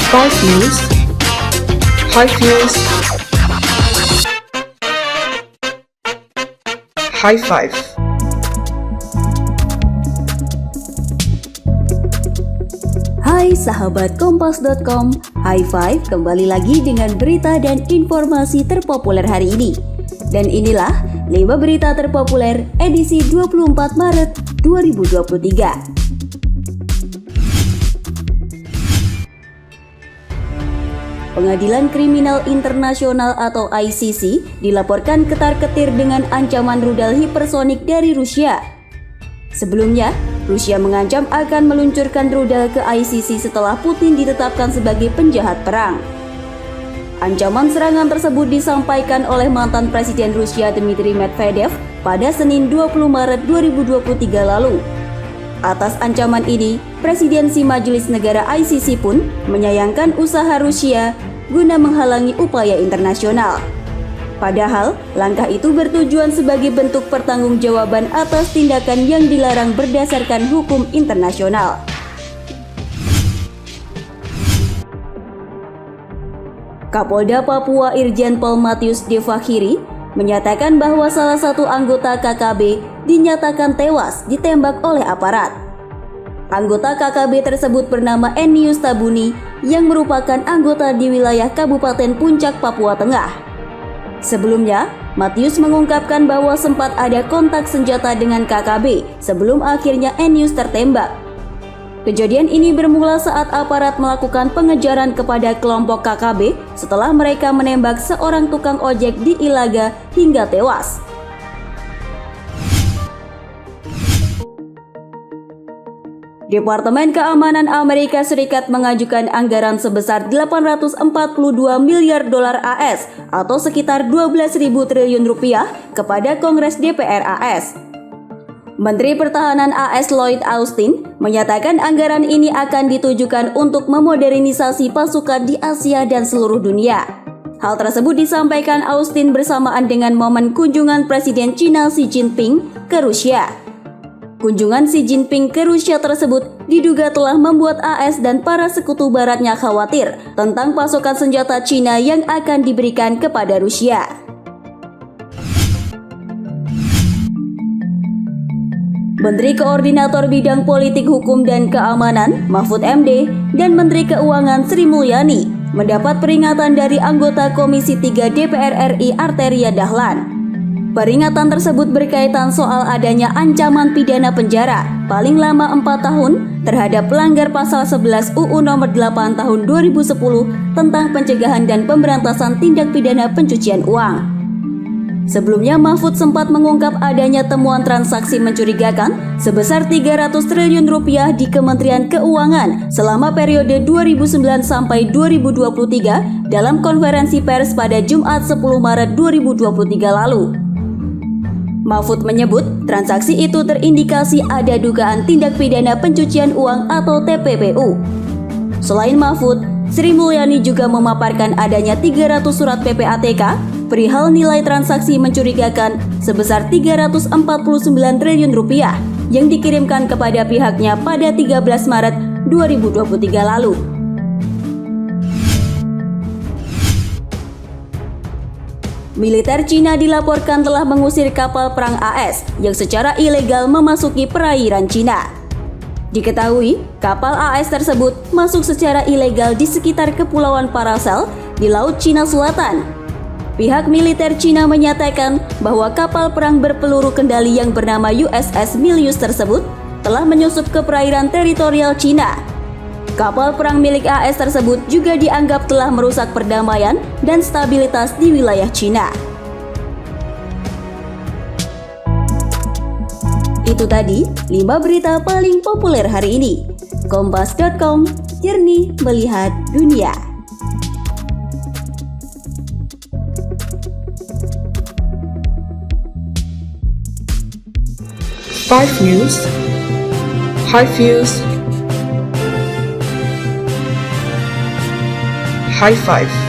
Five News, High Views, High Five. Hai sahabat Kompas.com, High Five kembali lagi dengan berita dan informasi terpopuler hari ini. Dan inilah 5 berita terpopuler edisi 24 Maret 2023. Pengadilan Kriminal Internasional atau ICC dilaporkan ketar-ketir dengan ancaman rudal hipersonik dari Rusia. Sebelumnya, Rusia mengancam akan meluncurkan rudal ke ICC setelah Putin ditetapkan sebagai penjahat perang. Ancaman serangan tersebut disampaikan oleh mantan Presiden Rusia Dmitry Medvedev pada Senin 20 Maret 2023 lalu. Atas ancaman ini, Presidensi Majelis Negara ICC pun menyayangkan usaha Rusia guna menghalangi upaya internasional. Padahal, langkah itu bertujuan sebagai bentuk pertanggungjawaban atas tindakan yang dilarang berdasarkan hukum internasional. Kapolda Papua Irjen Pol Matius De Fakhiri menyatakan bahwa salah satu anggota KKB dinyatakan tewas ditembak oleh aparat. Anggota KKB tersebut bernama Ennius Tabuni yang merupakan anggota di wilayah Kabupaten Puncak, Papua Tengah. Sebelumnya, Matius mengungkapkan bahwa sempat ada kontak senjata dengan KKB sebelum akhirnya Ennius tertembak. Kejadian ini bermula saat aparat melakukan pengejaran kepada kelompok KKB setelah mereka menembak seorang tukang ojek di Ilaga hingga tewas. Departemen Keamanan Amerika Serikat mengajukan anggaran sebesar 842 miliar dolar AS atau sekitar 12.000 triliun rupiah kepada Kongres DPR AS. Menteri Pertahanan AS Lloyd Austin menyatakan anggaran ini akan ditujukan untuk memodernisasi pasukan di Asia dan seluruh dunia. Hal tersebut disampaikan Austin bersamaan dengan momen kunjungan Presiden China Xi Jinping ke Rusia. Kunjungan Xi Jinping ke Rusia tersebut diduga telah membuat AS dan para sekutu baratnya khawatir tentang pasokan senjata China yang akan diberikan kepada Rusia. Menteri Koordinator Bidang Politik Hukum dan Keamanan Mahfud MD dan Menteri Keuangan Sri Mulyani mendapat peringatan dari anggota Komisi 3 DPR RI Arteria Dahlan. Peringatan tersebut berkaitan soal adanya ancaman pidana penjara paling lama 4 tahun terhadap pelanggar pasal 11 UU nomor 8 tahun 2010 tentang pencegahan dan pemberantasan tindak pidana pencucian uang. Sebelumnya, Mahfud sempat mengungkap adanya temuan transaksi mencurigakan sebesar 300 triliun rupiah di Kementerian Keuangan selama periode 2009 sampai 2023 dalam konferensi pers pada Jumat 10 Maret 2023 lalu. Mahfud menyebut transaksi itu terindikasi ada dugaan tindak pidana pencucian uang atau TPPU. Selain Mahfud, Sri Mulyani juga memaparkan adanya 300 surat PPATK perihal nilai transaksi mencurigakan sebesar 349 triliun rupiah yang dikirimkan kepada pihaknya pada 13 Maret 2023 lalu. Militer Cina dilaporkan telah mengusir kapal perang AS yang secara ilegal memasuki perairan Cina. Diketahui, kapal AS tersebut masuk secara ilegal di sekitar Kepulauan Paracel di Laut Cina Selatan. Pihak militer Cina menyatakan bahwa kapal perang berpeluru kendali yang bernama USS Milius tersebut telah menyusup ke perairan teritorial Cina. Kapal perang milik AS tersebut juga dianggap telah merusak perdamaian dan stabilitas di wilayah Cina. Itu tadi 5 berita paling populer hari ini. Kompas.com, jernih melihat dunia. Five News, High Views, High Five.